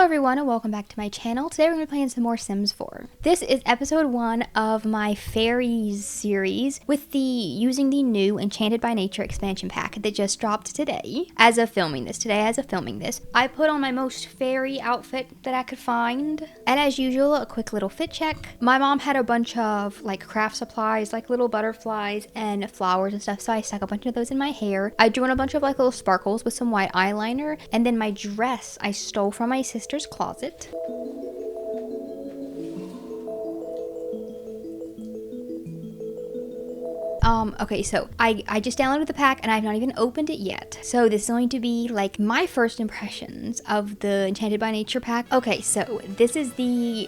everyone and welcome back to my channel. Today we're going to be playing some more Sims 4. This is episode 1 of my Fairies series with using the new Enchanted by Nature expansion pack that just dropped today. As of filming this, I put on my most fairy outfit that I could find. And as usual, a quick little fit check. My mom had a bunch of like craft supplies, like little butterflies and flowers and stuff, so I stuck a bunch of those in my hair. I drew in a bunch of like little sparkles with some white eyeliner, and then my dress I stole from my sister's closet. Okay, so I just downloaded the pack and I've not even opened it yet. So this is going to be like my first impressions of the Enchanted by Nature pack. Okay, so this is the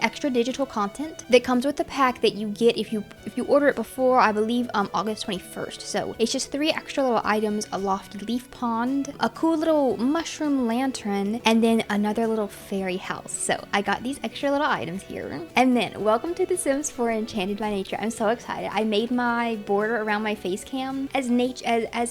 extra digital content that comes with the pack that you get if you order it before, I believe, August 21st. So it's just 3 extra little items: a lofty leaf pond, a cool little mushroom lantern, and then another little fairy house. So I got these extra little items here. And then welcome to The Sims 4 Enchanted by Nature. I'm so excited. I made my border around my face cam as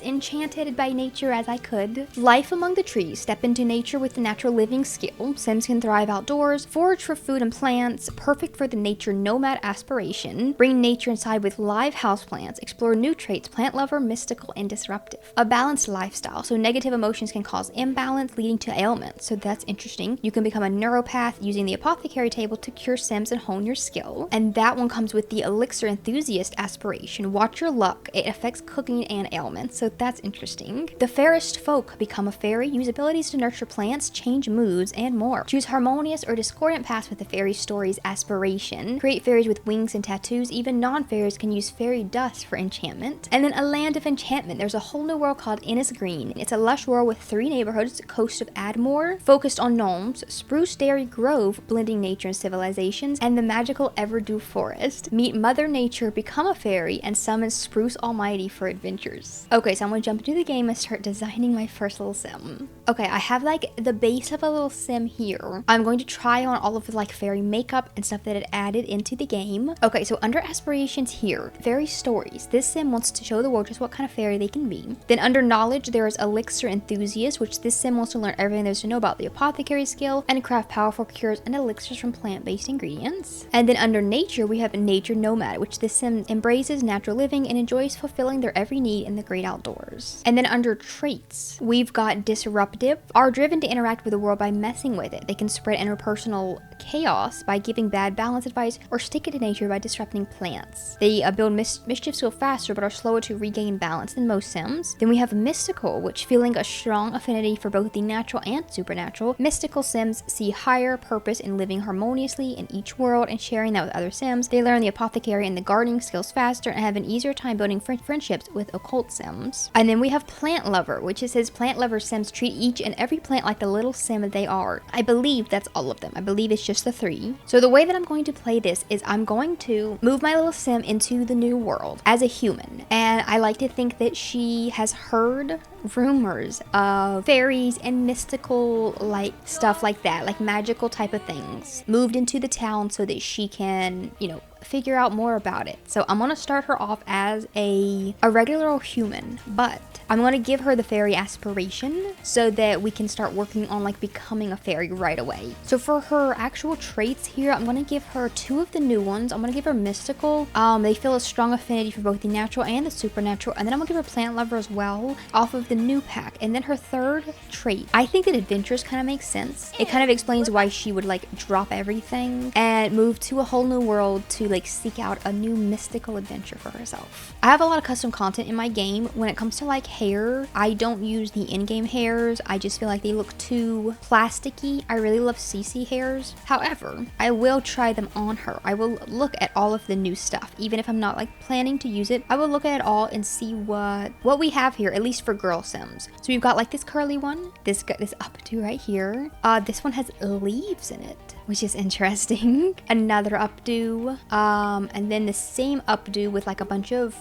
enchanted by nature as I could. Life among the trees. Step into nature with the natural living skill. Sims can thrive outdoors, forage for food and plants, perfect for the nature nomad aspiration. Bring nature inside with live houseplants. Explore new traits, plant lover, mystical, and disruptive. A balanced lifestyle. So negative emotions can cause imbalance, leading to ailments. So that's interesting. You can become a neuropath using the apothecary table to cure Sims and hone your skill. And that one comes with the elixir enthusiast aspiration. Watch your luck. It affects cooking and ailments, so that's interesting. The fairest folk. Become a fairy. Use abilities to nurture plants, change moods, and more. Choose harmonious or discordant paths with the fairy story's aspiration. Create fairies with wings and tattoos. Even non-fairies can use fairy dust for enchantment. And then a land of enchantment. There's a whole new world called Innis Green. It's a lush world with 3 neighborhoods. Coast of Admore, focused on gnomes. Spruce Dairy Grove, blending nature and civilizations. And the magical Everdew Forest. Meet Mother Nature, become a fairy, and summon Spruce Almighty for adventures. Okay, so I'm gonna jump into the game and start designing my first little sim. Okay, I have like the base of a little sim here. I'm going to try on all of the like fairy makeup and stuff that it added into the game. Okay, so under aspirations here, fairy stories. This sim wants to show the world just what kind of fairy they can be. Then under knowledge, there is elixir enthusiast, which this sim wants to learn everything there's to know about the apothecary skill and craft powerful cures and elixirs from plant-based ingredients. And then under nature, we have nature nomad, which this sim embraces natural living and enjoys fulfilling their every need in the great outdoors. And then under traits, we've got disruptive, are driven to interact with the world by messing with it. They can spread interpersonal chaos by giving bad balance advice or stick it to nature by disrupting plants. They build mischief skill faster but are slower to regain balance than most sims. Then we have mystical, which feeling a strong affinity for both the natural and supernatural. Mystical sims see higher purpose in living harmoniously in each world and sharing that with other sims. They learn the apothecary and the gardening skills faster and have an easier time building friendships with occult sims. And then we have plant lover, which it says plant lover sims treat each and every plant like the little sim they are. I believe that's all of them. I believe it's just the 3. So the way that I'm going to play this is I'm going to move my little sim into the new world as a human. And I like to think that she has heard rumors of fairies and mystical like stuff like that, like magical type of things, moved into the town so that she can, you know, figure out more about it. So I'm gonna start her off as a regular old human, but I'm gonna give her the fairy aspiration so that we can start working on like becoming a fairy right away. So for her actual traits here, I'm gonna give her 2 of the new ones. I'm gonna give her mystical. They feel a strong affinity for both the natural and the supernatural, and then I'm gonna give her plant lover as well off of the new pack. And then her 3rd trait, I think that adventures kind of makes sense. It kind of explains why she would like drop everything and move to a whole new world to like seek out a new mystical adventure for herself. I have a lot of custom content in my game. When it comes to like hair, I don't use the in-game hairs. I just feel like they look too plasticky. I really love CC hairs. However, I will try them on her. I will look at all of the new stuff. Even if I'm not like planning to use it, I will look at it all and see what we have here, at least for girl sims. So we've got like this curly one, this updo right here. This one has leaves in it, which is interesting. Another updo, and then the same updo with like a bunch of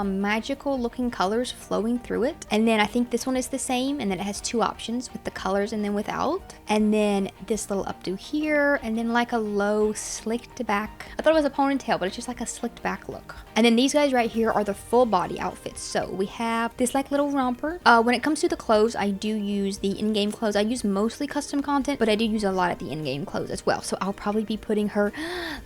magical looking colors flowing through it. And then I think this one is the same, and then it has two options with the colors and then without. And then this little updo here, and then like a low slicked back. I thought it was a ponytail, but it's just like a slicked back look. And then these guys right here are the full body outfits. So we have this like little romper. When it comes to the clothes, I do use the in-game clothes. I use mostly custom content, but I do use a lot of the in-game clothes as well. So I'll probably be putting her,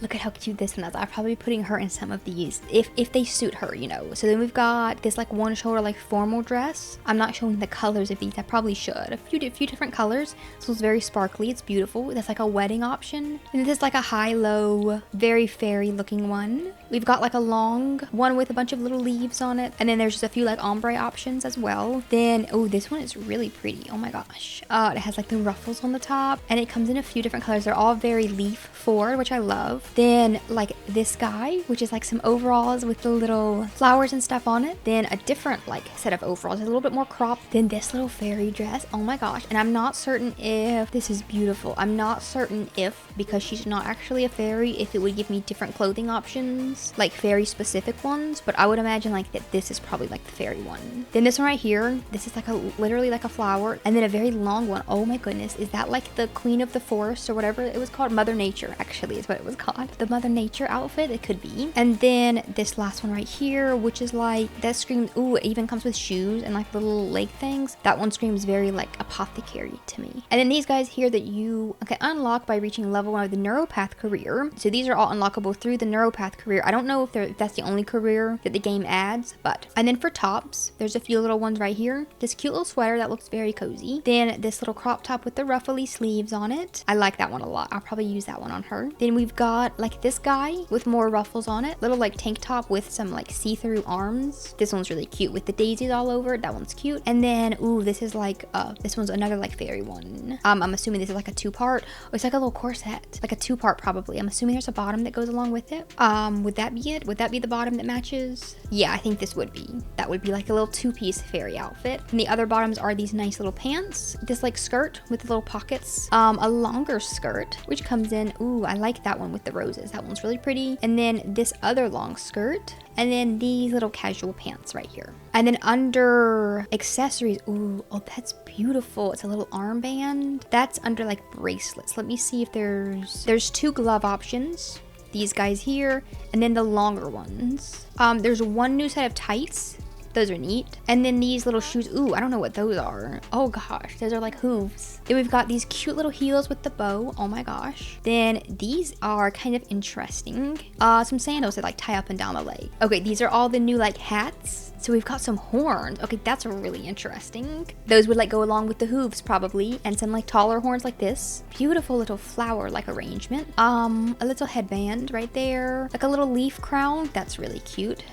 look at how cute this one is. I'll probably be putting her in some of these if they suit her, you know. So then we've got this like one shoulder like formal dress. I'm not showing the colors of these. I probably should. A few different colors. This one's very sparkly. It's beautiful. That's like a wedding option. And this is like a high-low, very fairy looking one. We've got like a long one with a bunch of little leaves on it. And then there's just a few like ombre options as well. Then, oh, this one is really pretty. Oh my gosh. It has like the ruffles on the top, and it comes in a few different colors. They're all very leaf forward, which I love. Then like this guy, which is like some overalls with the little flowers and stuff on it. Then a different like set of overalls, a little bit more cropped. Then this little fairy dress. Oh my gosh. And I'm not certain if this is beautiful. I'm not certain if, because she's not actually a fairy, if it would give me different clothing options, like fairy specific ones, but I would imagine like that this is probably like the fairy one. Then this one right here, this is like a literally like a flower, and then a very long one. Oh my goodness, is that like the queen of the forest or whatever it was called? Mother Nature actually is what it was called. The Mother Nature outfit, it could be. And then this last one right here, which is like, that screams, ooh, it even comes with shoes and like little leg things. That one screams very like apothecary to me. And then these guys here that you can unlock by reaching level 1 of the neuropath career. So these are all unlockable through the neuropath career. I don't know if that's the only career that the game adds, but. And then for tops, there's a few little ones right here. This cute little sweater that looks very cozy. Then this little crop top with the ruffly sleeves on it. I like that one a lot. I'll probably use that one on her. Then we've got like this guy with more ruffles on it. Little like tank top with some like see-through arms. This one's really cute with the daisies all over it. That one's cute. And then, ooh, this is like, this one's another like fairy one. I'm assuming this is like a two-part. Oh, it's like a little corset. Like a two-part probably. I'm assuming there's a bottom that goes along with it. Would that be it? Would that be the bottom that matches? Yeah, I think this would be. That would be like a little two-piece fairy outfit. And the other bottoms are these nice little pants. This like skirt with the little pockets. A longer skirt, which comes in, ooh, I like that one with the roses. That one's really pretty. And then this other long skirt. And then these little casual pants right here. And then under accessories, ooh, oh, that's beautiful. It's a little armband. That's under like bracelets. Let me see if there's two glove options. These guys here, and then the longer ones. There's one new set of tights. Those are neat. And then these little shoes. Ooh, I don't know what those are. Oh gosh, those are like hooves. Then we've got these cute little heels with the bow. Oh my gosh. Then these are kind of interesting. Some sandals that like tie up and down the leg. Okay, these are all the new like hats. So we've got some horns. Okay, that's really interesting. Those would like go along with the hooves probably, and some like taller horns like this. Beautiful little flower like arrangement. A little headband right there. Like a little leaf crown. That's really cute.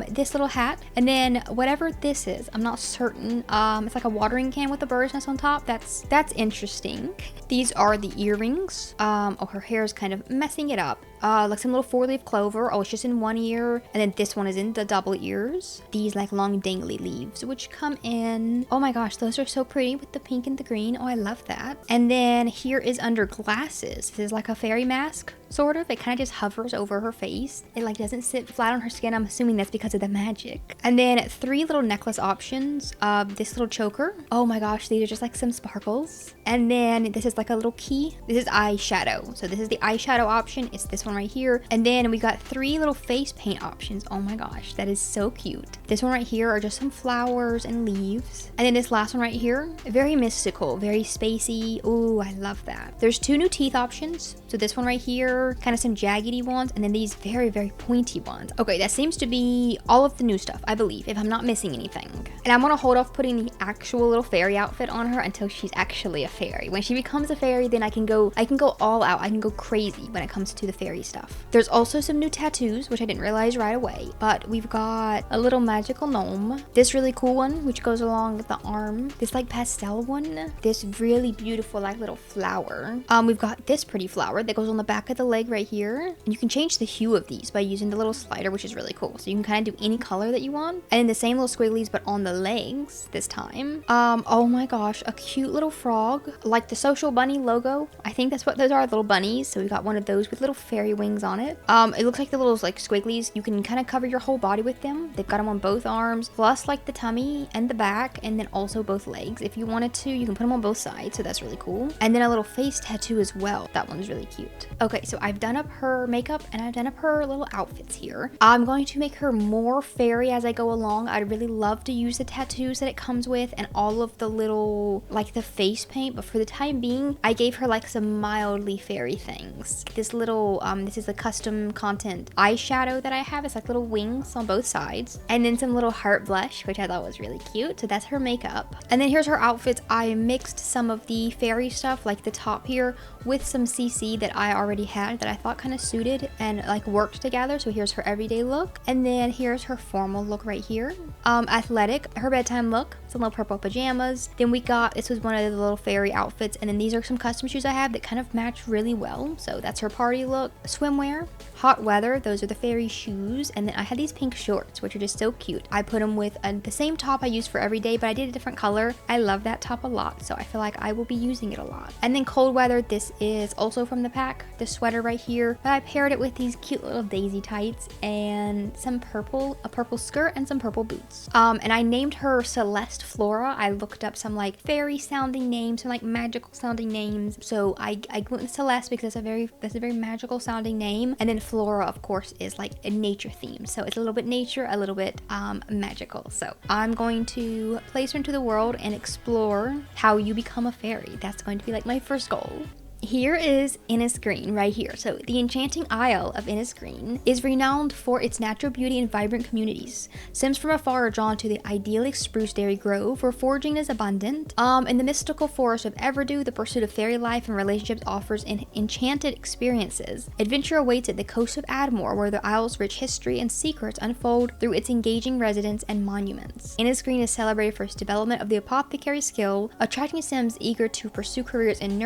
This little hat, and then whatever this is, I'm not certain. It's like a watering can with a bird's nest on top. That's interesting. These are the earrings. Oh, her hair is kind of messing it up. Like some little 4-leaf clover. Oh, it's just in one ear. And then this one is in the double ears. These like long dangly leaves, which come in. Oh my gosh, those are so pretty with the pink and the green. Oh, I love that. And then here is under glasses. This is like a fairy mask. Sort of. It kind of just hovers over her face. It like doesn't sit flat on her skin. I'm assuming that's because of the magic. And then 3 little necklace options. This little choker. Oh my gosh, these are just like some sparkles. And then this is like a little key. This is eyeshadow. So this is the eyeshadow option. It's this one right here. And then we got 3 little face paint options. Oh my gosh, that is so cute. This one right here are just some flowers and leaves. And then this last one right here, very mystical, very spacey. Ooh, I love that. There's 2 new teeth options. So this one right here, kind of some jaggedy ones, and then these very, very pointy ones. Okay, that seems to be all of the new stuff, I believe, if I'm not missing anything. And I'm gonna hold off putting the actual little fairy outfit on her until she's actually a fairy. When she becomes a fairy, then I can go all out. I can go crazy when it comes to the fairy stuff. There's also some new tattoos, which I didn't realize right away, but we've got a little magical gnome, this really cool one, which goes along with the arm, this like pastel one, this really beautiful like little flower. We've got this pretty flower that goes on the back of the leg right here. And you can change the hue of these by using the little slider, which is really cool. So you can kind of do any color that you want. And then the same little squigglies, but on the legs this time. Oh my gosh, a cute little frog, like the social bunny logo. I think that's what those are, little bunnies. So we got one of those with little fairy wings on it. It looks like the little like squigglies. You can kind of cover your whole body with them. They've got them on both arms, plus like the tummy and the back, and then also both legs. If you wanted to, you can put them on both sides. So that's really cool. And then a little face tattoo as well. That one's really cute. Okay, so I've done up her makeup and I've done up her little outfits here. I'm going to make her more fairy as I go along. I'd really love to use the tattoos that it comes with and all of the little, like the face paint, but for the time being, I gave her like some mildly fairy things. This little, this is a custom content eyeshadow that I have. It's like little wings on both sides. And then some little heart blush, which I thought was really cute. So that's her makeup. And then here's her outfits. I mixed some of the fairy stuff, like the top here, with some CC that I already had that I thought kind of suited and like worked together. So here's her everyday look, and then here's her formal look right here. Athletic, her bedtime look, some little purple pajamas. Then we got, this was one of the little fairy outfits, and then these are some custom shoes I have that kind of match really well. So that's her party look. Swimwear, hot weather, those are the fairy shoes. And then I had these pink shorts, which are just so cute. I put them with the same top I use for every day, but I did a different color. I love that top a lot, so I feel like I will be using it a lot. And then cold weather, this is also from the pack, the sweater right here, but I paired it with these cute little daisy tights and some purple, a purple skirt and some purple boots. And I named her Celeste Flora. I looked up some like fairy sounding names, some like magical sounding names. So I went with Celeste because that's a very magical sounding name. And then Flora, of course, is like a nature theme. So it's a little bit nature, a little bit magical. So I'm going to place her into the world and explore how you become a fairy. That's going to be like my first goal. Here is Innisgreen right here. So the enchanting Isle of Innisgreen is renowned for its natural beauty and vibrant communities. Sims from afar are drawn to the idyllic spruce dairy grove where foraging is abundant. In the mystical forest of Everdew, the pursuit of fairy life and relationships offers enchanted experiences. Adventure awaits at the coast of Admore, where the Isle's rich history and secrets unfold through its engaging residents and monuments. Innisgreen is celebrated for its development of the apothecary skill, attracting Sims eager to pursue careers in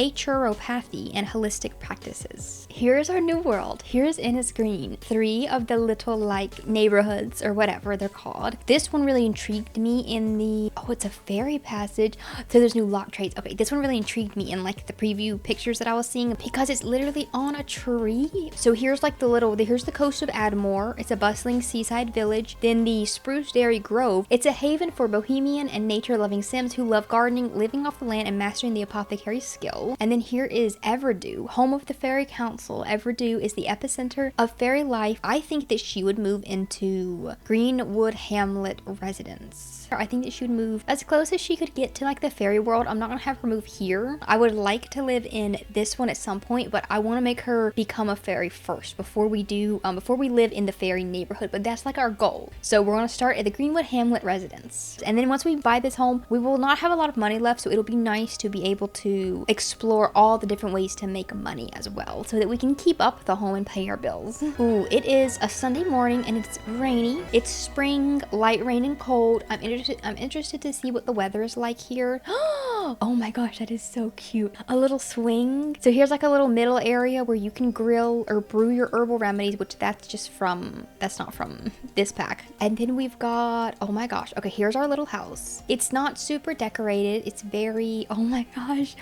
naturopathy and holistic practices. Here's our new world. Here's Innisgreen. 3 of the little like neighborhoods or whatever they're called. This one really intrigued me in the, oh, it's a fairy passage. So there's new lock traits. Okay, this one really intrigued me in like the preview pictures that I was seeing because it's literally on a tree. So here's like here's the coast of Admore. It's a bustling seaside village. Then the Spruce Dairy Grove. It's a haven for bohemian and nature-loving Sims who love gardening, living off the land, and mastering the apothecary skill. And then here is Everdew, home of the Fairy Council. Everdew is the epicenter of fairy life. I think that she would move into Greenwood Hamlet residence. I think that she would move as close as she could get to like the fairy world. I'm not gonna have her move here. I would like to live in this one at some point, but I want to make her become a fairy first before we live in the fairy neighborhood. But that's like our goal. So we're gonna start at the Greenwood Hamlet residence, and then once we buy this home, we will not have a lot of money left, so it'll be nice to be able to explore all the different ways to make money as well, so that we can keep up the home and pay our bills. Ooh, it is a Sunday morning and it's rainy. It's spring, light rain and cold. I'm interested to see what the weather is like here. Oh my gosh, that is so cute. A little swing. So here's like a little middle area where you can grill or brew your herbal remedies, which that's not from this pack. And then we've got, oh my gosh. Okay, here's our little house. It's not super decorated. It's very, oh my gosh.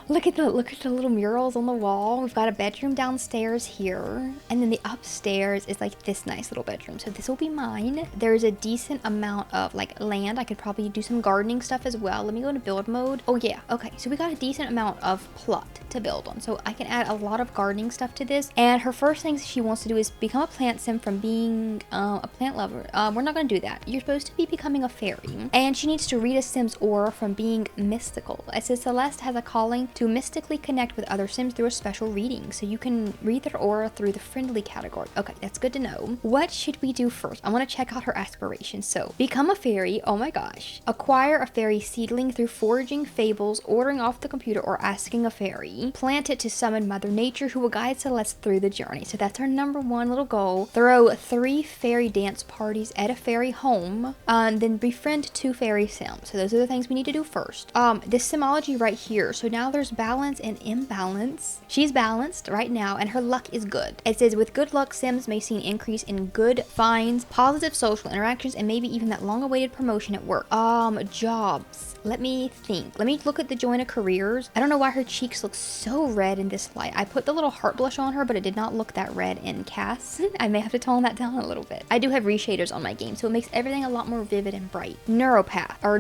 Look at the little murals on the wall. We've got a bedroom downstairs here. And then the upstairs is like this nice little bedroom. So this will be mine. There's a decent amount of like land. I could probably do some gardening stuff as well. Let me go into build mode. Oh yeah, okay. So we got a decent amount of plot to build on. So I can add a lot of gardening stuff to this. And her first thing she wants to do is become a plant sim from being a plant lover. We're not gonna do that. You're supposed to be becoming a fairy. And she needs to read a Sim's aura from being mystical. It says Celeste has a calling to mystically connect with other Sims through a special reading. So you can read their aura through the friendly category. Okay, that's good to know. What should we do first? I want to check out her aspirations. So become a fairy. Oh my gosh. Acquire a fairy seedling through foraging, fables, ordering off the computer, or asking a fairy. fairy. Plant it to summon Mother Nature, who will guide Celeste through the journey. So that's our number one little goal. Throw 3 fairy dance parties at a fairy home, and then befriend 2 fairy sims. So those are the things we need to do first. This simology right here. So now there's balance and imbalance. She's balanced right now, and her luck is good. It says, with good luck, sims may see an increase in good finds, positive social interactions, and maybe even that long-awaited promotion at work. Jobs. Let me think. Let me look at the join a careers. I don't know why her cheeks look so red in this light. I put the little heart blush on her, but it did not look that red in cast. I may have to tone that down a little bit. I do have reshaders on my game, so it makes everything a lot more vivid and bright. Neuropath, or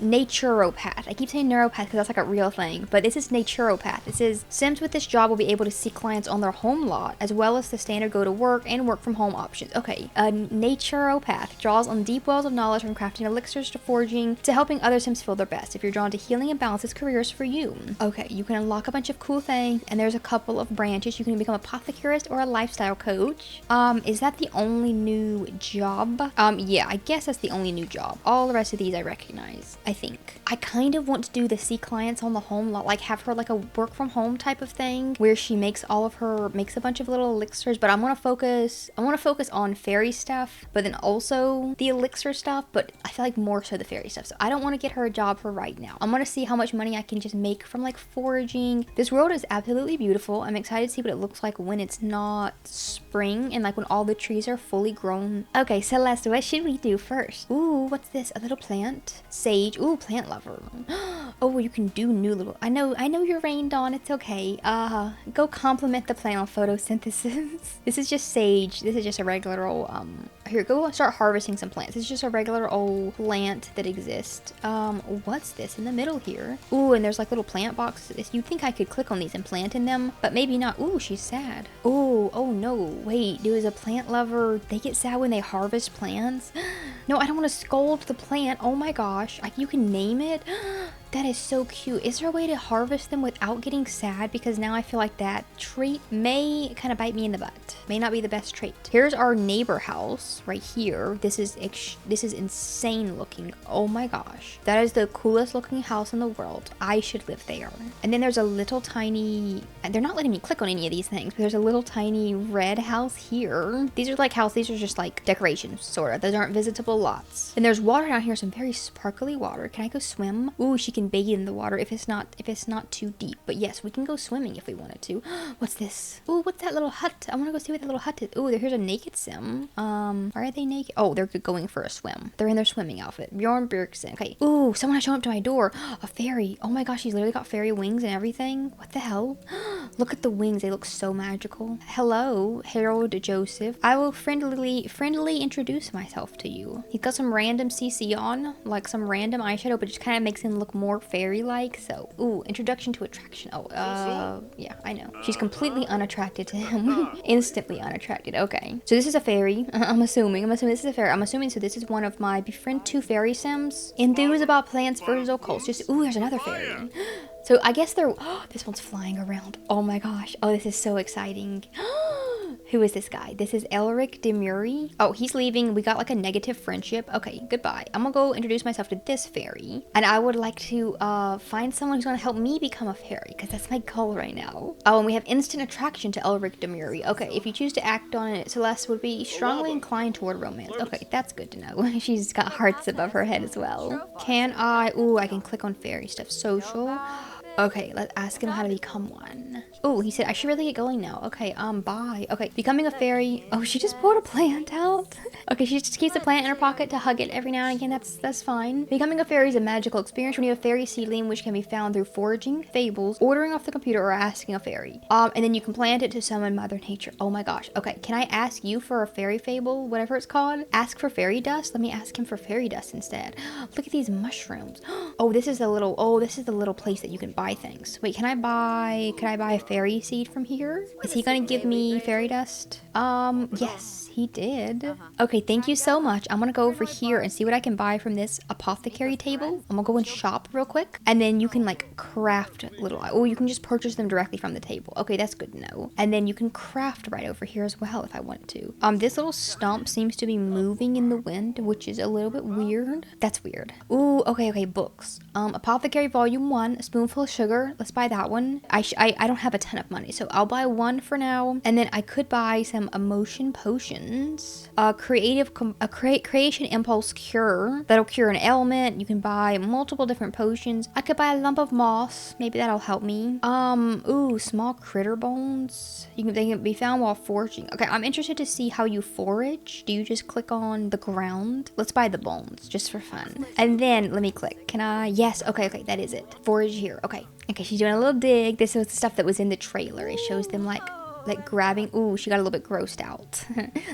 naturopath. I keep saying neuropath because that's like a real thing, but this is naturopath. It says, sims with this job will be able to see clients on their home lot, as well as the standard go to work and work from home options. Okay, a naturopath draws on deep wells of knowledge from crafting elixirs to forging to helping other sims feel their best. If you're drawn to healing and balance, this career is for you. Okay, you can unlock a bunch of cool things, and there's a couple of branches. You can become a apothecarist or a lifestyle coach. Is that the only new job? Yeah, I guess that's the only new job. All the rest of these I recognize, I think. I kind of want to do the see clients on the home lot, like have her like a work from home type of thing where she makes a bunch of little elixirs, but I want to focus on fairy stuff, but then also the elixir stuff, but I feel like more so the fairy stuff. So I don't want to get her a job for right now. I'm going to see how much money I can just make from like foraging. This world is absolutely beautiful. I'm excited to see what it looks like when it's not spring and like when all the trees are fully grown. Okay, Celeste, what should we do first? Ooh, what's this? A little plant? Sage. Ooh, plant lover. Oh, you can do new little... I know you're rained on. It's okay. Go compliment the plant on photosynthesis. This is just sage. This is just a regular old, here, go start harvesting some plants. It's just a regular old plant that exists. What's this in the middle here? Ooh, and there's like little plant boxes. You'd think I could click on these and plant in them, but maybe not. Ooh, she's sad. Ooh, oh no, wait, is a plant lover, they get sad when they harvest plants? No, I don't want to scold the plant. Oh my gosh, you can name it. That is so cute. Is there a way to harvest them without getting sad? Because now I feel like that trait may kind of bite me in the butt. May not be the best trait. Here's our neighbor house right here. This is insane looking. Oh my gosh. That is the coolest looking house in the world. I should live there. And then there's a little tiny, they're not letting me click on any of these things, but there's a little tiny red house here. These are like these are just like decorations, sort of. Those aren't visitable lots. And there's water down here, some very sparkly water. Can I go swim? Ooh, she can bathe in the water if it's not too deep. But yes, we can go swimming if we wanted to. What's this? Ooh, what's that little hut? I want to go see what the little hut is. Ooh, here's a naked sim. Why are they naked? Oh, they're going for a swim. They're in their swimming outfit. Bjorn Bjergsen. Okay. Ooh, someone has shown up to my door. A fairy. Oh my gosh, she's literally got fairy wings and everything. What the hell? Look at the wings. They look so magical. Hello, Harold Joseph. I will friendly introduce myself to you. He's got some random CC on, like some random eyeshadow, but it just kind of makes him look more fairy-like. So, ooh, introduction to attraction. Oh, yeah, I know. She's completely unattracted to him. Instantly unattracted. Okay. So this is a fairy. I'm assuming this is a fairy. I'm assuming so this is one of my befriend 2 fairy sims. Enthused about plants versus occults. Just, ooh, there's another fairy. So I guess this one's flying around. Oh my gosh. Oh, this is so exciting. Who is this guy? This is Elric Demuri. Oh, he's leaving. We got like a negative friendship. Okay, goodbye. I'm gonna go introduce myself to this fairy. And I would like to find someone who's gonna help me become a fairy, because that's my goal right now. Oh, and we have instant attraction to Elric Demuri. Okay, if you choose to act on it, Celeste would be strongly inclined toward romance. Okay, that's good to know. She's got hearts above her head as well. Ooh, I can click on fairy stuff. Social. Okay, let's ask him how to become one. Oh, he said I should really get going now. Okay, bye. Okay, becoming a fairy. Oh, she just pulled a plant out. Okay, she just keeps the plant in her pocket to hug it every now and again. That's fine. Becoming a fairy is a magical experience when you have a fairy seedling, which can be found through foraging, fables, ordering off the computer, or asking a fairy. And then you can plant it to summon Mother Nature. Oh my gosh. Okay, can I ask you for a fairy fable, whatever it's called? Ask for fairy dust? Let me ask him for fairy dust instead. Look at these mushrooms. Oh, this is the little place that you can buy things. Wait, can I buy a fairy seed from here? Is he gonna give me fairy dust? Yes, he did. Okay, thank you so much. I'm gonna go over here and see what I can buy from this apothecary table. I'm gonna go and shop real quick, and then you can like craft you can just purchase them directly from the table. Okay, that's good to know. And then you can craft right over here as well if I want to. This little stump seems to be moving in the wind, which is a little bit weird. That's weird. Ooh, okay, books. Apothecary Volume 1, A Spoonful of sugar. Let's buy that one. I don't have a ton of money, so I'll buy one for now. And then I could buy some emotion potions. Creation impulse cure. That'll cure an ailment. You can buy multiple different potions. I could buy a lump of moss. Maybe that'll help me. Ooh, small critter bones. They can be found while foraging. Okay, I'm interested to see how you forage. Do you just click on the ground? Let's buy the bones just for fun. And then let me click. Can I? Yes. Okay, that is it. Forage here. Okay, she's doing a little dig. This is the stuff that was in the trailer. It shows them like grabbing. Ooh, she got a little bit grossed out.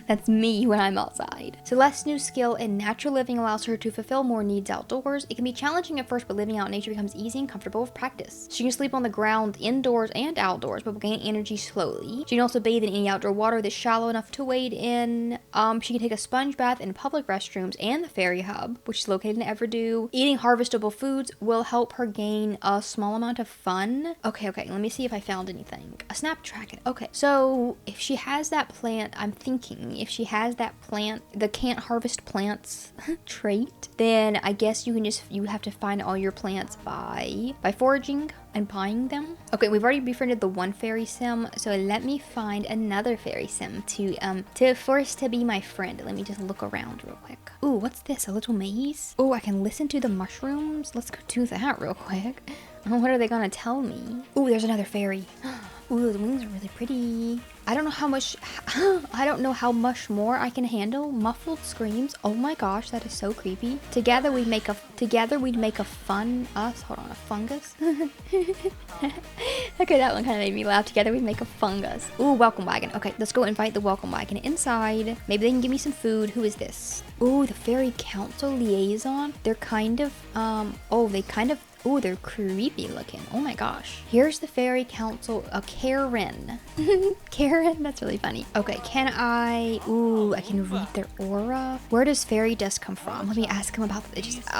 That's me when I'm outside. Celeste's new skill in natural living allows her to fulfill more needs outdoors. It can be challenging at first, but living out in nature becomes easy and comfortable with practice. She can sleep on the ground indoors and outdoors, but will gain energy slowly. She can also bathe in any outdoor water that's shallow enough to wade in. She can take a sponge bath in public restrooms and the fairy hub, which is located in Everdew. Eating harvestable foods will help her gain a small amount of fun. Okay, let me see if I found anything. A snap track. Okay. So if she has that plant, I'm thinking if she has that plant, the can't harvest plants trait, then I guess you have to find all your plants by foraging and buying them. Okay, we've already befriended the one fairy sim, so let me find another fairy sim to be my friend. Let me just look around real quick. Ooh, what's this? A little maze? Ooh, I can listen to the mushrooms. Let's go do that real quick. What are they gonna tell me? Ooh, there's another fairy. Ooh, the wings are really pretty. I don't know how much more I can handle. Muffled screams. Oh my gosh, that is so creepy. Together we'd make a fun us. Hold on, a fungus. Okay, that one kind of made me laugh. Together we'd make a fungus. Ooh, welcome wagon. Okay, let's go invite the welcome wagon inside. Maybe they can give me some food. Who is this? Ooh, the fairy council liaison. They're kind of ooh, they're creepy looking. Oh my gosh. Here's the fairy council, a Karen. Karen, that's really funny. Okay, I can read their aura. Where does fairy dust come from? Let me ask him about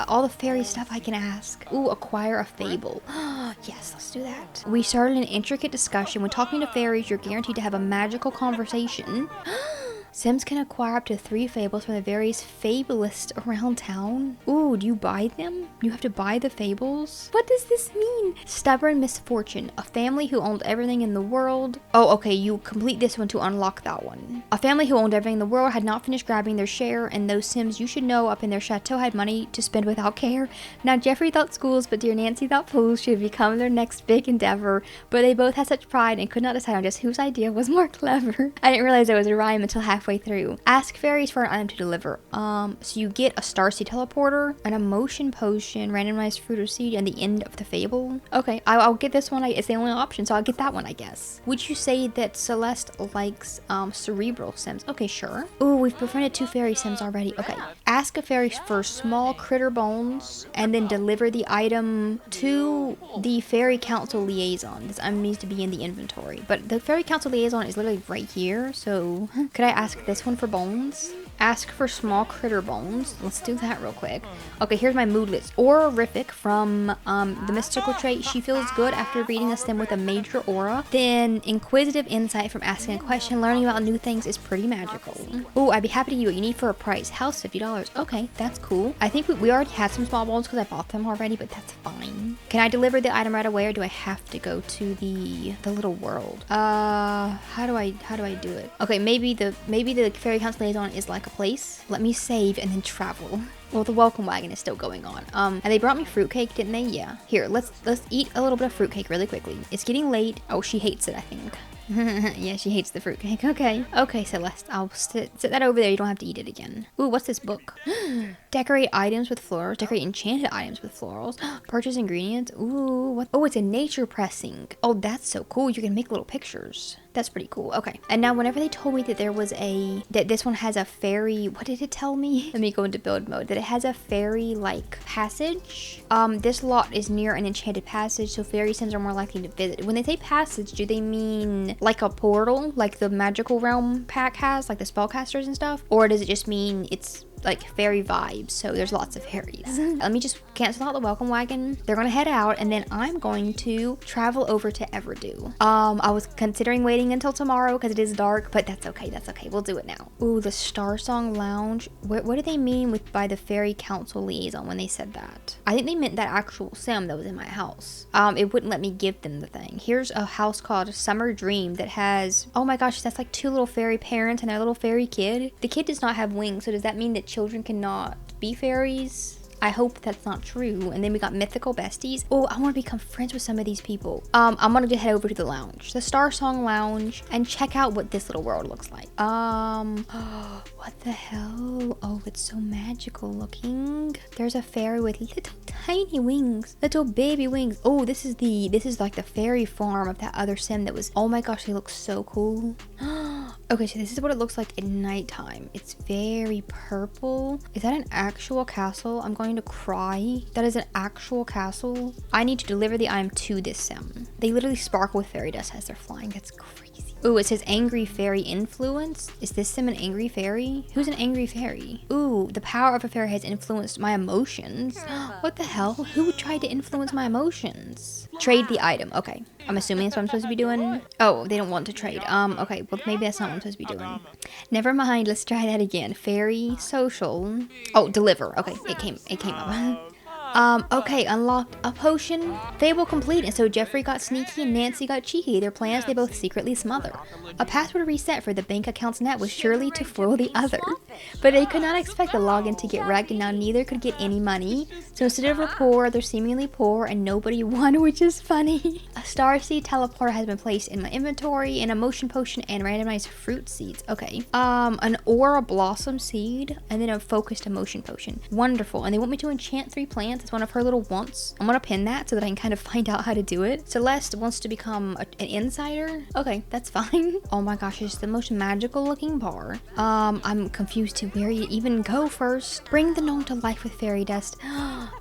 all the fairy stuff I can ask. Ooh, acquire a fable. Yes, let's do that. We started an intricate discussion. When talking to fairies, you're guaranteed to have a magical conversation. Sims can acquire up to 3 fables from the various fablists around town. Ooh, do you buy them? You have to buy the fables? What does this mean? Stubborn misfortune. A family who owned everything in the world. Oh, okay, you complete this one to unlock that one. A family who owned everything in the world had not finished grabbing their share, and those Sims you should know up in their chateau had money to spend without care. Now Jeffrey thought schools, but dear Nancy thought pools should become their next big endeavor, but they both had such pride and could not decide on just whose idea was more clever. I didn't realize there was a rhyme until halfway through. Ask fairies for an item to deliver. So you get a Starseed teleporter, an emotion potion, randomized fruit or seed, and the end of the fable. Okay, I'll get this one. It's the only option, so I'll get that one, I guess. Would you say that Celeste likes cerebral sims? Okay, sure. Ooh, we've befriended 2 fairy sims already. Okay. Ask a fairy for small critter bones, and then deliver the item to the fairy council liaison. This item needs to be in the inventory, but the fairy council liaison is literally right here, so could I ask this one for bones? Ask for small critter bones. Let's do that real quick. Okay, here's my mood list. Aurorific from the mystical trait. She feels good after reading a sim with a major aura. Then inquisitive insight from asking a question. Learning about new things is pretty magical. Ooh, I'd be happy to do what you need for a price. House $50. Okay, that's cool. I think we already had some small bones because I bought them already, but that's fine. Can I deliver the item right away, or do I have to go to the little world? How do I do it? Okay, maybe the fairy council liaison is like a place. Let me save and then travel. Well, the welcome wagon is still going on. And they brought me fruitcake, didn't they? Yeah. Here, let's eat a little bit of fruitcake really quickly. It's getting late. Oh, she hates it, I think. Yeah, she hates the fruitcake. Okay, Celeste. I'll sit that over there. You don't have to eat it again. Ooh, what's this book? Decorate items with florals. Decorate enchanted items with florals. Purchase ingredients. Ooh, what? Oh, it's a nature pressing. Oh, that's so cool. You can make little pictures. That's pretty cool. Okay. And now whenever they told me that that this one has a fairy, what did it tell me? Let me go into build mode. That it has a fairy like passage. This lot is near an enchanted passage, so fairy sims are more likely to visit. When they say passage, do they mean like a portal, like the magical realm pack has, like the spellcasters and stuff? Or does it just mean it's like fairy vibes, so there's lots of fairies. Let me just cancel out the welcome wagon. They're gonna head out, and then I'm going to travel over to Everdew. I was considering waiting until tomorrow because it is dark, but that's okay. That's okay. We'll do it now. Ooh, the Star Song Lounge. What do they mean with by the Fairy Council liaison when they said that? I think they meant that actual sim that was in my house. It wouldn't let me give them the thing. Here's a house called Summer Dream that has, oh my gosh, that's like 2 little fairy parents and their little fairy kid. The kid does not have wings, so does that mean that children cannot be fairies? I hope that's not true. And then we got mythical besties. Oh, I want to become friends with some of these people. I'm gonna just head over to the lounge, the Star Song Lounge, and check out what this little world looks like. What the hell? Oh, it's so magical looking. There's a fairy with little tiny wings, little baby wings. Oh, this is like the fairy farm of that other sim that was, oh my gosh, they look so cool. Okay, so this is what it looks like at nighttime. It's very purple. Is that an actual castle? I'm going to cry. That is an actual castle. I need to deliver the item to this sim. They literally sparkle with fairy dust as they're flying. That's crazy. Ooh, it says angry fairy influence. Is this sim an angry fairy? Who's an angry fairy? Ooh, the power of a fairy has influenced my emotions. What the hell? Who tried to influence my emotions? Trade the item. Okay. I'm assuming that's what I'm supposed to be doing. Oh, they don't want to trade. Okay. Well, maybe that's not what I'm supposed to be doing. Never mind. Let's try that again. Fairy social. Oh, deliver. Okay. It came up. Okay, unlocked a potion. Fable complete, and so Jeffrey got sneaky and Nancy got cheeky. Their plans they both secretly smother. A password reset for the bank account's net was surely to foil the other. But they could not expect the login to get wrecked, and now neither could get any money. So instead of poor, they're seemingly poor, and nobody won, which is funny. A starseed teleporter has been placed in my inventory, and a motion potion and randomized fruit seeds. Okay. An aura blossom seed, and then a focused emotion potion. Wonderful. And they want me to enchant 3 plants. It's one of her little wants. I'm gonna pin that so that I can kind of find out how to do it. Celeste wants to become an insider. Okay, that's fine. Oh my gosh, it's the most magical looking bar. I'm confused to where you even go first. Bring the gnome to life with fairy dust.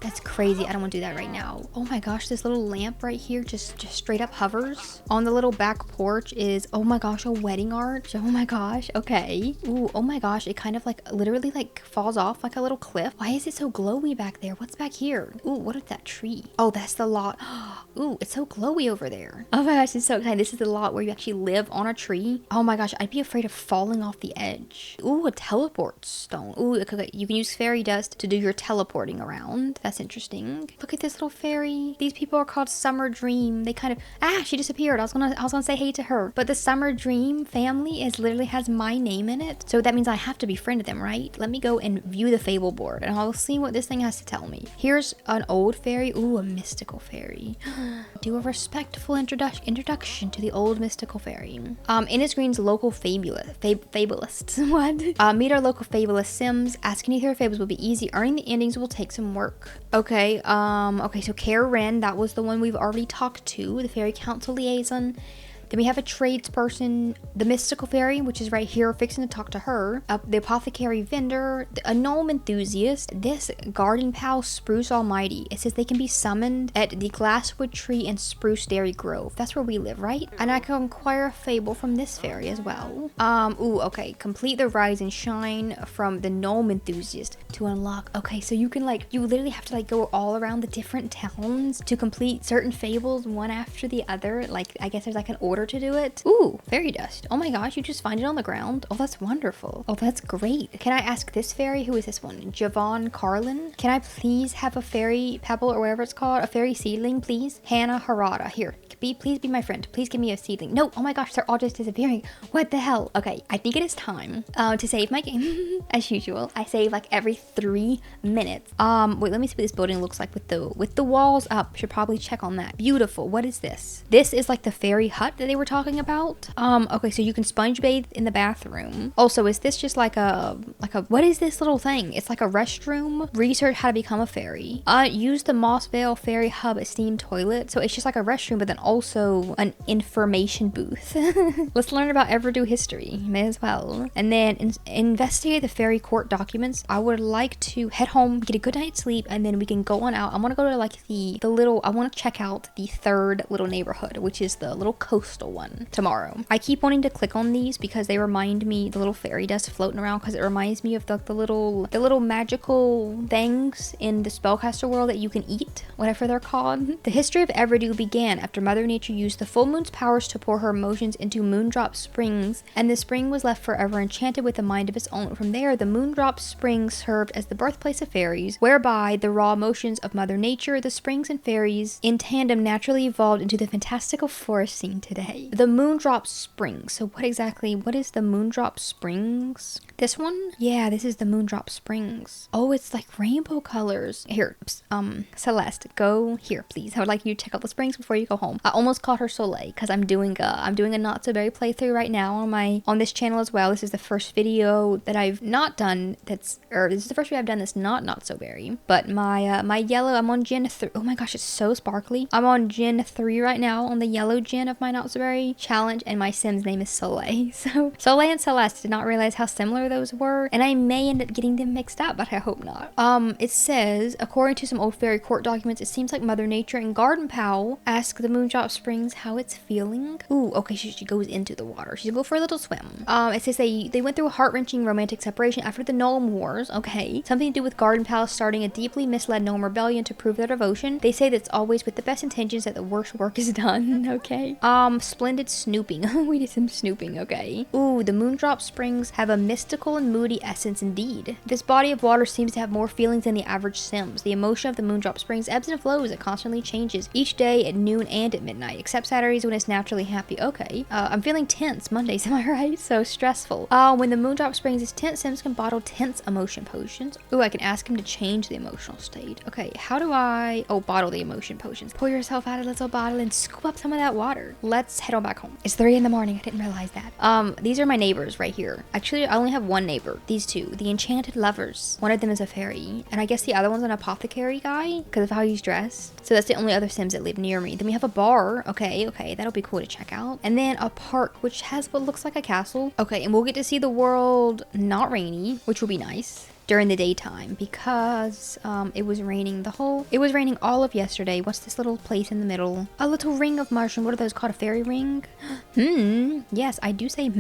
That's crazy. I don't want to do that right now. Oh my gosh, this little lamp right here just straight up hovers. On the little back porch is, oh my gosh, a wedding arch. Oh my gosh. Okay. Ooh, oh my gosh, it kind of like literally like falls off like a little cliff. Why is it so glowy back there? What's back here? Ooh, what is that tree? Oh, that's the lot. Ooh, it's so glowy over there. Oh my gosh, it's so exciting. This is the lot where you actually live on a tree. Oh my gosh, I'd be afraid of falling off the edge. Ooh, a teleport stone. Ooh, okay, you can use fairy dust to do your teleporting around. That's interesting. Look at this little fairy. These people are called Summer Dream. They kind of, she disappeared. I was gonna say hey to her. But the Summer Dream family literally has my name in it. So that means I have to befriend them, right? Let me go and view the fable board and I'll see what this thing has to tell me. Here's an old fairy. Ooh, a mystical fairy. Do a respectful introduction to the old mystical fairy. Innis Green's local fabulists. What? Meet our local fabulist sims. Asking if their fables will be easy. Earning the endings will take some work. Okay, okay, so Karen, that was the one we've already talked to, the fairy council liaison. Then we have a tradesperson, the mystical fairy, which is right here, fixing to talk to her. The apothecary vendor, a gnome enthusiast, this garden pal spruce almighty. It says they can be summoned at the glasswood tree and spruce dairy grove. That's where we live, right? And I can acquire a fable from this fairy as well. Ooh, okay. Complete the rise and shine from the gnome enthusiast to unlock. Okay, so you can you literally have to go all around the different towns to complete certain fables one after the other. I guess there's an order to do it. Ooh, fairy dust. Oh my gosh, you just find it on the ground. Oh, that's wonderful. Oh, that's great. Can I ask this fairy? Who is this one? Javon Carlin. Can I please have a fairy pebble or whatever it's called? A fairy seedling, please? Hannah Harada. Here. Please be my friend. Please give me a seedling. No, oh my gosh, they're all just disappearing. What the hell? Okay, I think it is time to save my game. As usual, I save every 3 minutes. Wait, let me see what this building looks like with the walls up. Should probably check on that. Beautiful. What is this? This is the fairy hut that they were talking about. Okay, so you can sponge bathe in the bathroom. Also, is this just what is this little thing? It's like a restroom. Research how to become a fairy. Use the Mossvale Fairy Hub steam toilet. So it's just like a restroom, but then also an information booth. Let's learn about Everdew history, may as well. And then investigate the fairy court documents. I would like to head home, get a good night's sleep, and then we can go on out. I want to go to like the little, I want to check out the third little neighborhood, which is the little coastal one tomorrow. I keep wanting to click on these because they remind me, the little fairy dust floating around, because it reminds me of the little magical things in the spellcaster world that you can eat, whatever they're called. The history of Everdew began after Mother Nature used the full moon's powers to pour her emotions into Moondrop Springs, and the spring was left forever enchanted with a mind of its own. From there, the Moondrop Springs served as the birthplace of fairies, whereby the raw emotions of Mother Nature, the springs, and fairies in tandem naturally evolved into the fantastical forest seen today. The Moondrop Springs. So what is the Moondrop Springs? This one? Yeah, this is the Moondrop Springs. Oh, it's like rainbow colors. Here, Celeste, go here, please. I would like you to check out the springs before you go home. I almost called her Soleil because I'm doing a not so berry playthrough right now on this channel as well. This is the first video that I've not done this is the first video I've done that's not so berry. But my yellow, I'm on Gen 3. Oh my gosh, it's so sparkly. I'm on Gen 3 right now on the yellow gen of my not so berry challenge, and my sim's name is Soleil. So Soleil and Celeste, did not realize how similar those were, and I may end up getting them mixed up, but I hope not. It says, according to some old fairy court documents, it seems like Mother Nature and Garden Pal ask the Moondrop Springs how it's feeling. Ooh, okay, she goes into the water. She's gonna go for a little swim. It says they went through a heart-wrenching romantic separation after the Gnome Wars. Okay, something to do with Garden Pal starting a deeply misled gnome rebellion to prove their devotion. They say that it's always with the best intentions that the worst work is done. Okay. Splendid snooping. We did some snooping. Okay. Ooh, the Moondrop Springs have a mystical and moody essence indeed. This body of water seems to have more feelings than the average Sims. The emotion of the Moondrop Springs ebbs and flows. It constantly changes each day at noon and at midnight, except Saturdays when it's naturally happy. Okay. I'm feeling tense Mondays, am I right? So stressful. When the Moondrop Springs is tense, Sims can bottle tense emotion potions. Ooh, I can ask him to change the emotional state. Okay, how do I... Oh, bottle the emotion potions. Pour yourself out a little bottle and scoop up some of that water. Let's head on back home. It's 3 in the morning. I didn't realize that. These are my neighbors right here. Actually, I only have one neighbor. These two. The Enchanted Lovers. One of them is a fairy, and I guess the other one's an apothecary guy because of how he's dressed. So that's the only other Sims that live near me. Then we have a bar. Okay, that'll be cool to check out. And then a park, which has what looks like a castle. Okay, and we'll get to see the world not rainy, which will be nice during the daytime because it was raining all of yesterday. What's this little place in the middle? A little ring of mushroom. What are those called? A fairy ring? Yes, I do say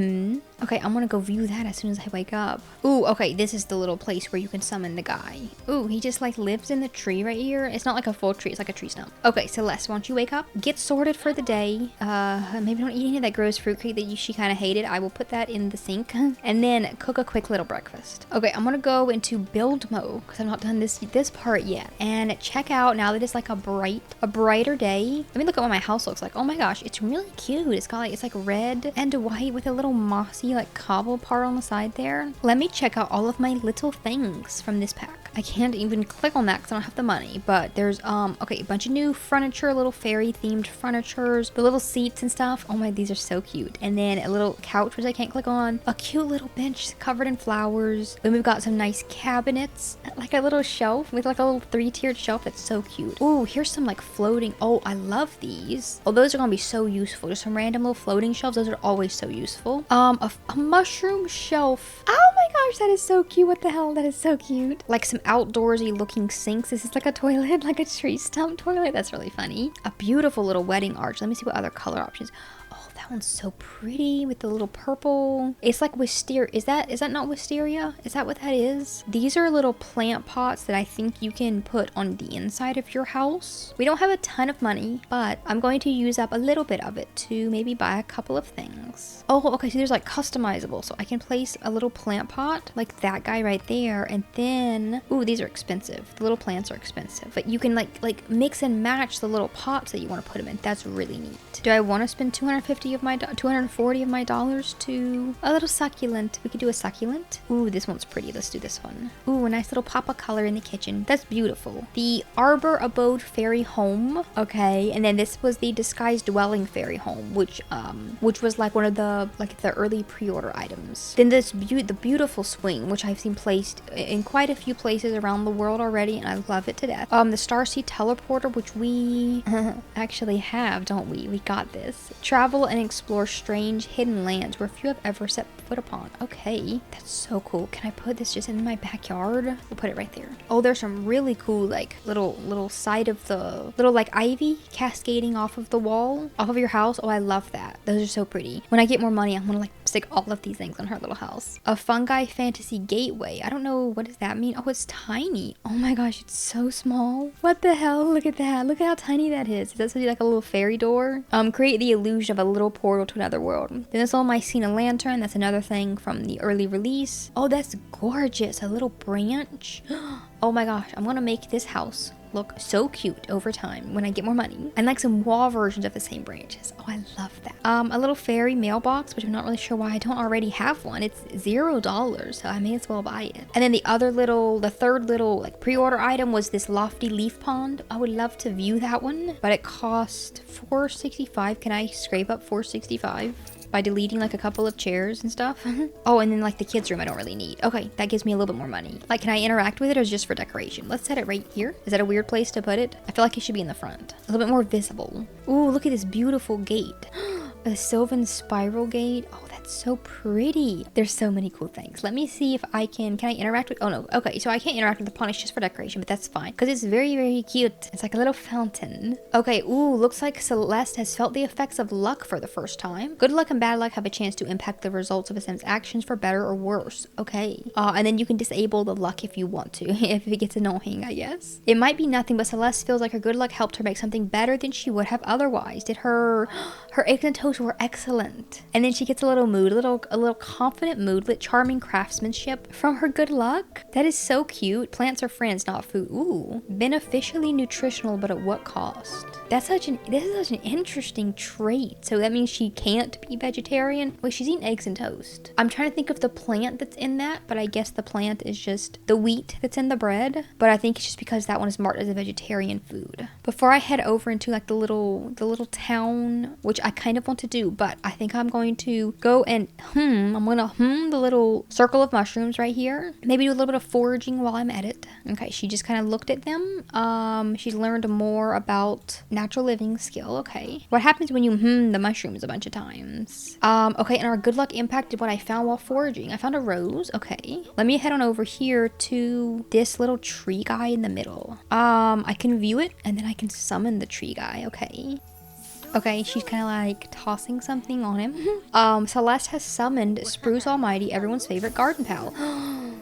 Okay, I'm gonna go view that as soon as I wake up. Ooh, okay, this is the little place where you can summon the guy. Ooh, he just like lives in the tree right here. It's not like a full tree, it's like a tree stump. Okay, Celeste, why don't you wake up? Get sorted for the day. Maybe don't eat any of that gross fruitcake that she kind of hated. I will put that in the sink. And then cook a quick little breakfast. Okay, I'm gonna go into build mode because I've not done this part yet. And check out now that it's like a brighter day. Let me look at what my house looks like. Oh my gosh, it's really cute. It's like red and white with a little mossy like cobble part on the side there. Let me check out all of my little things from this pack. I can't even click on that because I don't have the money, but there's okay, a bunch of new furniture, little fairy themed furnitures, the little seats and stuff. Oh my, these are so cute. And then a little couch which I can't click on, a cute little bench covered in flowers. Then we've got some nice cabinets, like a little shelf with like a little 3-tiered shelf that's so cute. Ooh, here's some like floating. Oh, I love these. Oh, those are gonna be so useful. Just some random little floating shelves. Those are always so useful. A mushroom shelf. Oh my gosh, that is so cute. What the hell? That is so cute. Like some outdoorsy looking sinks. This is like a toilet, like a tree stump toilet. That's really funny. A beautiful little wedding arch. Let me see what other color options. Oh, that one's so pretty with the little purple. It's like wisteria. Is that not wisteria? Is that what that is? These are little plant pots that I think you can put on the inside of your house. We don't have a ton of money, but I'm going to use up a little bit of it to maybe buy a couple of things. Oh, okay, so there's like customizable. So I can place a little plant pot like that guy right there. And then, ooh, these are expensive. The little plants are expensive, but you can like mix and match the little pots that you want to put them in. That's really neat. Do I want to spend $250 250 of my, 240 of my dollars to a little succulent. We could do a succulent. Ooh, this one's pretty. Let's do this one. Ooh, a nice little pop of color in the kitchen. That's beautiful. The Arbor Abode Fairy Home. Okay, and then this was the Disguised Dwelling Fairy Home, which was like one of the early pre-order items. Then this the beautiful swing, which I've seen placed in quite a few places around the world already, and I love it to death. The Starseed Teleporter, which we actually have, don't we? We got this. Travel and explore strange hidden lands where few have ever set foot upon. Okay, that's so cool. Can I put this just in my backyard? We'll put it right there. Oh, there's some really cool like little side of the little like ivy cascading off of the wall, off of your house. Oh, I love that. Those are so pretty. When I get more money, I'm gonna like stick all of these things on her little house. A fungi fantasy gateway. I don't know, what does that mean? Oh, it's tiny. Oh my gosh, it's so small. What the hell? Look at that. Look at how tiny that is. Is that supposed to be like a little fairy door? Create the illusion of a little portal to another world. Then this little Mycena lantern. That's another thing from the early release. Oh, that's gorgeous. A little branch. Oh my gosh, I'm gonna make this house look so cute over time when I get more money. And like some wall versions of the same branches. Oh, I love that. A little fairy mailbox, which I'm not really sure why I don't already have one. It's $0, so I may as well buy it. And then the third little like pre-order item was this lofty leaf pond. I would love to view that one, but it cost $4.65. Can I scrape up $4.65? By deleting like a couple of chairs and stuff. Oh, and then like the kids room I don't really need. Okay, that gives me a little bit more money. Like, can I interact with it or is it just for decoration? Let's set it right here. Is that a weird place to put it? I feel like it should be in the front. A little bit more visible. Ooh, look at this beautiful gate. A Sylvan spiral gate. Oh, that's so pretty. There's so many cool things. Let me see if I can I interact with, oh no, okay, so I can't interact with the pond, it's just for decoration, but that's fine, because it's very, very cute. It's like a little fountain. Okay, ooh, looks like Celeste has felt the effects of luck for the first time. Good luck and bad luck have a chance to impact the results of a Sim's actions for better or worse. Okay. And then you can disable the luck if you want to, if it gets annoying, I guess. It might be nothing, but Celeste feels like her good luck helped her make something better than she would have otherwise. Did her eggs and toast were excellent. And then she gets a little mood, a little confident moodlet, charming craftsmanship from her good luck. That is so cute. Plants are friends, not food. Ooh. Beneficially nutritional, but at what cost? This is such an interesting trait. So that means she can't be vegetarian. Wait, she's eating eggs and toast. I'm trying to think of the plant that's in that, but I guess the plant is just the wheat that's in the bread. But I think it's just because that one is marked as a vegetarian food. Before I head over into like the little town, which I kind of want to do, but I think I'm going to go and I'm gonna the little circle of mushrooms right here. Maybe do a little bit of foraging while I'm at it. Okay, she just kind of looked at them. She learned more about natural living skill. Okay, what happens when you the mushrooms a bunch of times? Okay, and our good luck impacted what I found while foraging. I found a rose. Okay, let me head on over here to this little tree guy in the middle. I can view it and then I can summon the tree guy. Okay, she's kind of like tossing something on him. Celeste has summoned Spruce Almighty, everyone's favorite garden pal.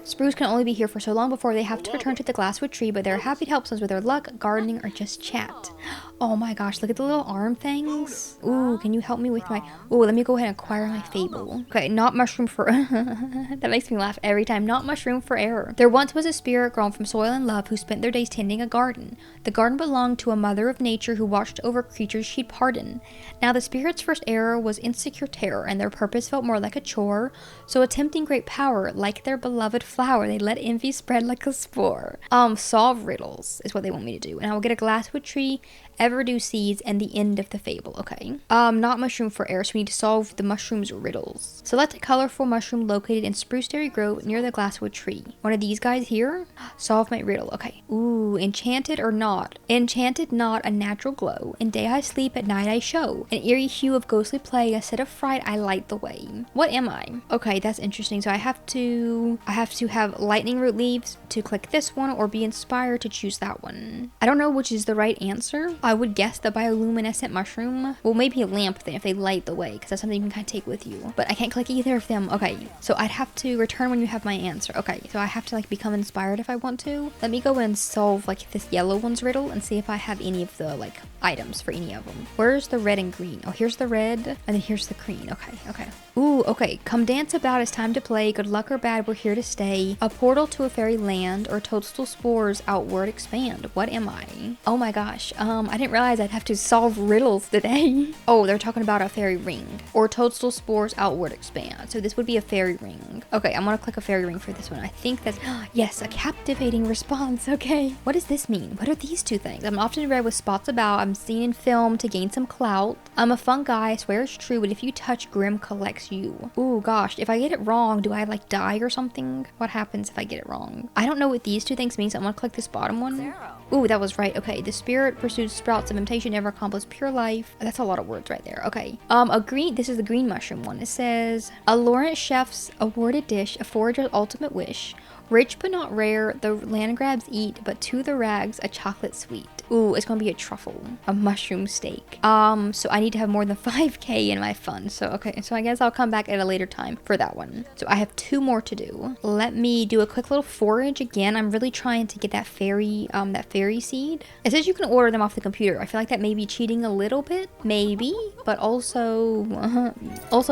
Spruce can only be here for so long before they have to return to the glasswood tree, but they're happy to help us with their luck, gardening, or just chat. Oh my gosh, look at the little arm things. Ooh, can you help me with my... Ooh, let me go ahead and acquire my fable. Okay, not mushroom for... That makes me laugh every time. Not mushroom for error. There once was a spirit grown from soil and love who spent their days tending a garden. The garden belonged to a mother of nature who watched over creatures she'd pardon. Now the spirit's first error was insecure terror, and their purpose felt more like a chore. So attempting great power, like their beloved flower, they let envy spread like a spore. Solve riddles is what they want me to do. And I will get a glasswood tree, Everdew seeds, and the end of the fable. Okay. Not mushroom for error, so we need to solve the mushroom's riddles. Select a colorful mushroom located in Spruceberry Grove near the glasswood tree. One of these guys here? Solve my riddle. Okay. Ooh, enchanted or not? Enchanted, not a natural glow. In day I sleep, at night I show. An eerie hue of ghostly plague, a set of fright, I light the way. What am I? Okay, that's interesting. So I have to have lightning root leaves to click this one, or be inspired to choose that one. I don't know which is the right answer. I would guess the bioluminescent mushroom. Well, maybe a lamp then if they light the way, because that's something you can kind of take with you. But I can't click either of them. Okay, so I'd have to return when you have my answer. Okay, so I have to like become inspired if I want to. Let me go and solve like this yellow one's riddle and see if I have any of the like items for any of them. Where's the red and green? Oh, here's the red and then here's the green. Okay. Ooh, okay. Come dance about, it's time to play. Good luck or bad, we're here to stay. A portal to a fairy land, or toadstool spores outward expand. What am I? Oh my gosh. I I didn't realize I'd have to solve riddles today. Oh, they're talking about a fairy ring. Or toadstool spores outward expand. So this would be a fairy ring. Okay, I'm gonna click a fairy ring for this one. I think that's, yes, a captivating response. Okay. What does this mean? What are these two things? I'm often read with spots about. I'm seen in film to gain some clout. I'm a fun guy. I swear it's true. But if you touch, Grim collects you. Ooh, gosh. If I get it wrong, do I like die or something? What happens if I get it wrong? I don't know what these two things mean. So I'm gonna click this bottom one. Ooh, that was right. Okay. The spirit pursues sprouts of imitation, never accomplishes pure life. That's a lot of words right there. Okay. This is the green mushroom one. It says, a Lawrence chef's awarded dish, a forager's ultimate wish. Rich but not rare, the land grabs eat, but to the rags, a chocolate sweet. Ooh, it's gonna be a truffle, a mushroom steak. So I need to have more than 5K in my fund. So, okay, so I guess I'll come back at a later time for that one. So I have 2 more to do. Let me do a quick little forage again. I'm really trying to get that fairy seed. It says you can order them off the computer. I feel like that may be cheating a little bit, maybe, but also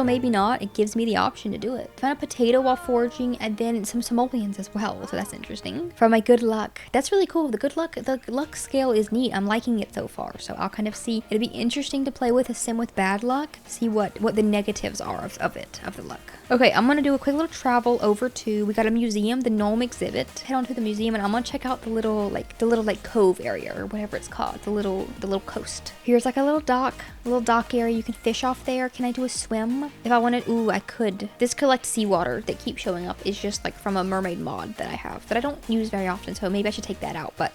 maybe not. It gives me the option to do it. Found a potato while foraging and then some simoleons as well. So that's interesting. For my good luck. That's really cool. The luck scale is neat. I'm liking it so far. So I'll kind of see. It'll be interesting to play with a sim with bad luck. See what the negatives are of the luck. Okay, I'm gonna do a quick little travel over to, we got a museum, the gnome exhibit. Head on to the museum and I'm gonna check out the little cove area or whatever it's called, the little coast. Here's like a little dock area. You can fish off there. Can I do a swim? If I wanted, ooh, I could. This collect seawater that keeps showing up is just like from a mermaid mod that I have that I don't use very often, so maybe I should take that out. But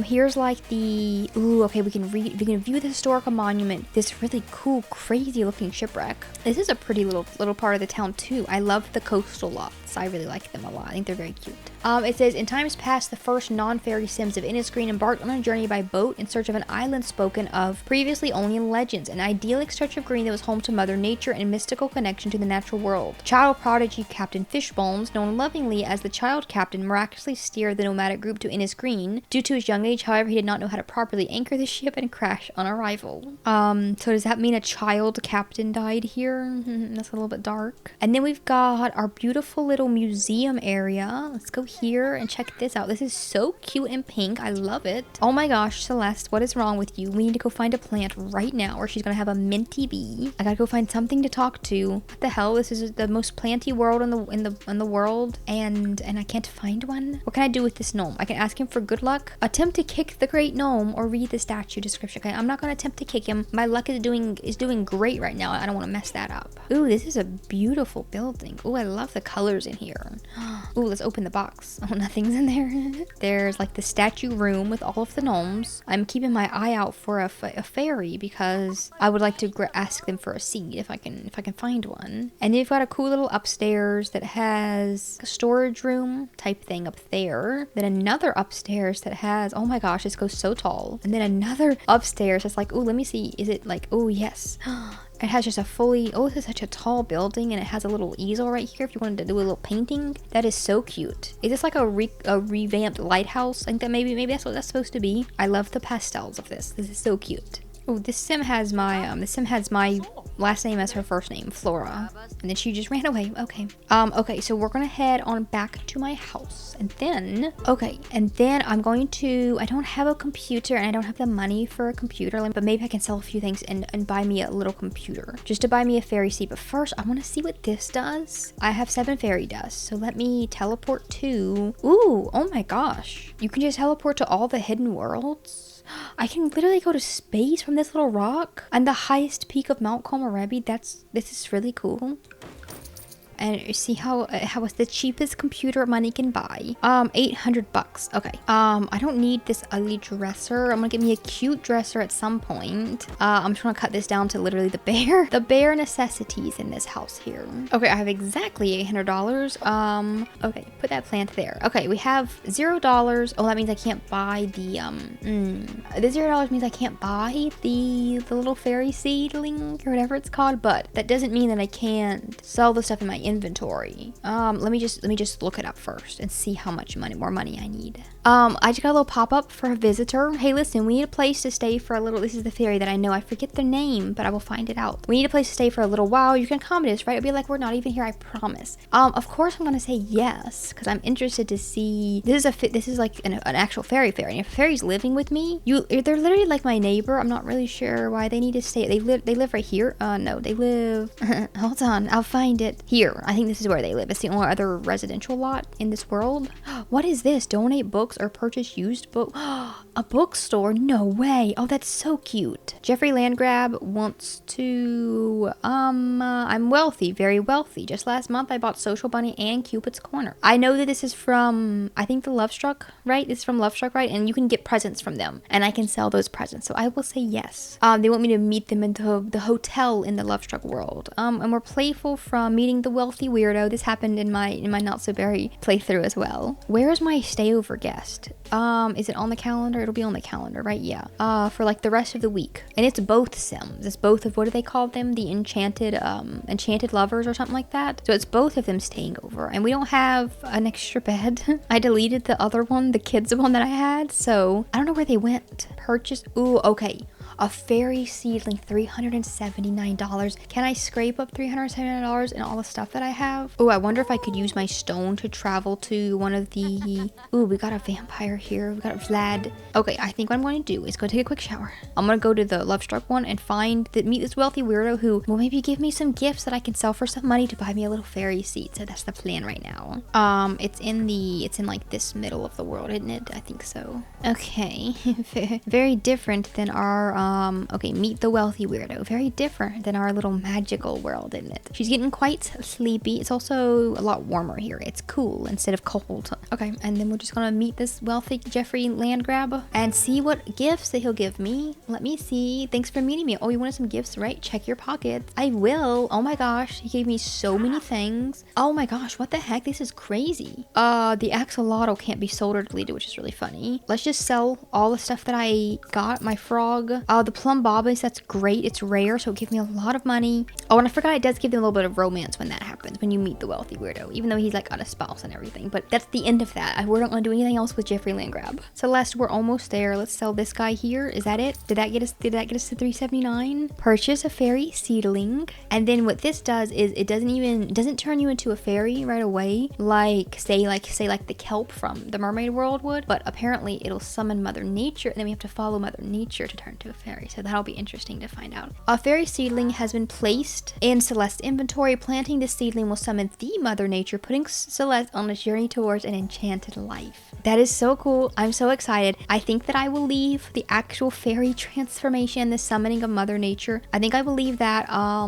here's like the, ooh, okay, we can view the historical monument. This really cool, crazy looking shipwreck. This is a pretty little part of the town too. I love the coastal lots. I really like them a lot. I think they're very cute. It says, in times past, the first non-fairy sims of Innisgreen embarked on a journey by boat in search of an island spoken of previously only in legends, an idyllic stretch of green that was home to Mother Nature and mystical connection to the natural world. Child prodigy Captain Fishbones, known lovingly as the Child Captain, miraculously steered the nomadic group to Innisgreen. Due to his young age, however, he did not know how to properly anchor the ship and crash on arrival. So does that mean a child captain died here? That's a little bit dark. And then we've got our beautiful little museum area. Let's go here and check this out. This is so cute and pink. I love it. Oh my gosh, Celeste, what is wrong with you? We need to go find a plant right now or she's gonna have a minty bee. I gotta go find something to talk to. What the hell? This is the most planty world in the world and I can't find one. What can I do with this gnome? I can ask him for good luck. Attempt to kick the great gnome or read the statue description. Okay, I'm not gonna attempt to kick him. My luck is doing great right now. I don't want to mess that up. Ooh, this is a beautiful building. Ooh, I love the colors in here. Ooh, let's open the box. Oh, nothing's in there. There's like the statue room with all of the gnomes. I'm keeping my eye out for a fairy because I would like to ask them for a seed if I can find one. And they've got a cool little upstairs that has a storage room type thing up there. Then another upstairs that has, oh my gosh, this goes so tall. And then another upstairs that's like, ooh, let me see. Is it like, oh yes. It has just a fully, oh, this is such a tall building and it has a little easel right here if you wanted to do a little painting. That is so cute. Is this like a revamped lighthouse? I think that maybe that's what that's supposed to be. I love the pastels of this. This is so cute. Oh, this sim has my last name as her first name, Flora. And then she just ran away. Okay. Okay, so we're gonna head on back to my house. And then, okay, and then I'm going to, I don't have a computer and I don't have the money for a computer, but maybe I can sell a few things and buy me a little computer. Just to buy me a fairy seed. But first, I wanna see what this does. I have 7 fairy dust. So let me teleport to, ooh, oh my gosh. You can just teleport to all the hidden worlds. I can literally go to space from this little rock and the highest peak of Mount Komorebi. This is really cool. And see how it's the cheapest computer money can buy. 800 bucks. Okay. I don't need this ugly dresser. I'm gonna get me a cute dresser at some point. I'm just gonna cut this down to literally the bare necessities in this house here. Okay, I have exactly $800. Okay, put that plant there. Okay, we have $0. Oh, that means I can't buy the the $0 means I can't buy the little fairy seedling or whatever it's called, but that doesn't mean that I can't sell the stuff in my inventory. Let me just look it up first and see how much more money I need. I just got a little pop-up for a visitor. Hey, listen, we need a place to stay for a little. This is the fairy that I know. I forget their name, but I will find it out. We need a place to stay for a little while. You can accommodate us, right? It'll be like we're not even here, I promise. Of course I'm gonna say yes, because I'm interested to see. This is like an actual fairy. And if a fairy's living with me, they're literally like my neighbor. I'm not really sure why they need to stay. They live right here. No, they live. Hold on, I'll find it here. I think this is where they live. It's the only other residential lot in this world. What is this? Donate books or purchase used book. A bookstore? No way. Oh, that's so cute. Jeffrey Landgrab wants to I'm wealthy, very wealthy. Just last month I bought Social Bunny and Cupid's Corner. I know that this is from, I think, the Lovestruck, right? This is from Lovestruck, right? And you can get presents from them, and I can sell those presents, so I will say yes. They want me to meet them in the hotel in the Lovestruck world. And we're playful from meeting the wealthy weirdo. This happened in my Not So Berry playthrough as well. Where is my stay over guest? Is it on the calendar? It'll be on the calendar, right? Yeah. For like the rest of the week. And it's both Sims. It's both of, what do they call them? The enchanted lovers or something like that. So it's both of them staying over. And we don't have an extra bed. I deleted the other one, the kids one that I had. So I don't know where they went. Purchase. Ooh, okay. A fairy seedling, $379. Can I scrape up $379 in all the stuff that I have? Oh, I wonder if I could use my stone to travel to one of the... Ooh, we got a vampire here. We got Vlad. Okay, I think what I'm going to do is go take a quick shower. I'm going to go to the Lovestruck one and meet this wealthy weirdo who will maybe give me some gifts that I can sell for some money to buy me a little fairy seat. So that's the plan right now. It's in like this middle of the world, isn't it? I think so. Okay. Very different than our okay, meet the wealthy weirdo. Very different than our little magical world, isn't it? She's getting quite sleepy. It's also a lot warmer here. It's cool instead of cold. Okay, and then we're just gonna meet this wealthy Jeffrey Landgrab and see what gifts that he'll give me. Let me see. Thanks for meeting me. Oh, you wanted some gifts, right? Check your pockets. I will. Oh my gosh, he gave me so many things. Oh my gosh, what the heck? This is crazy. The axolotl can't be sold or deleted, which is really funny. Let's just sell all the stuff that I got. My frog. The plum bobbins, that's great. It's rare, so it gives me a lot of money. Oh, and I forgot it does give them a little bit of romance when that happens, when you meet the wealthy weirdo, even though he's like got a spouse and everything. But that's the end of that. We're not gonna do anything else with Jeffrey Landgrab. Celeste, we're almost there. Let's sell this guy here. Is that it? Did that get us to $379? Purchase a fairy seedling. And then what this does is it doesn't turn you into a fairy right away, like say the kelp from the mermaid world would, but apparently it'll summon Mother Nature, and then we have to follow Mother Nature to turn to a fairy. So that'll be interesting to find out. A fairy seedling has been placed in Celeste's inventory. Planting this seedling will summon the Mother Nature, putting Celeste on a journey towards an enchanted life. That is so cool. I'm so excited. I think that I will leave the actual fairy transformation, the summoning of Mother Nature. I think I will leave that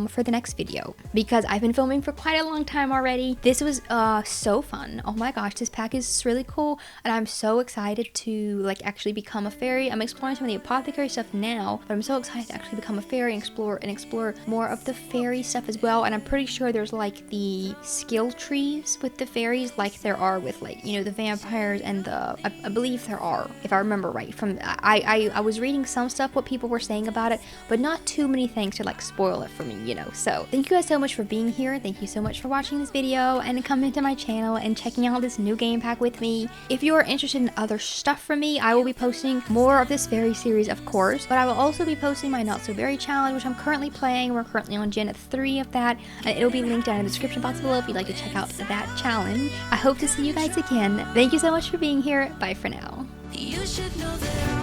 for the next video, because I've been filming for quite a long time already. This was so fun. Oh my gosh, this pack is really cool, and I'm so excited to like actually become a fairy. I'm exploring some of the apothecary stuff now, but I'm so excited to actually become a fairy and explore more of the fairy stuff as well. And I'm pretty sure there's like the skill trees with the fairies, like there are with, like, you know, the vampires and I believe there are, if I remember right. From I was reading some stuff, what people were saying about it, but not too many things to like spoil it for me, you know. So thank you guys so much for being here. Thank you so much for watching this video and coming to my channel and checking out this new game pack with me. If you are interested in other stuff from me, I will be posting more of this fairy series, of course, but I will also be posting my Not So Berry challenge, which I'm currently playing. We're currently on Gen 3 of that, and it'll be linked down in the description box below if you'd like to check out that challenge. I hope to see you guys again. Thank you so much for being here. Bye for now. You should know that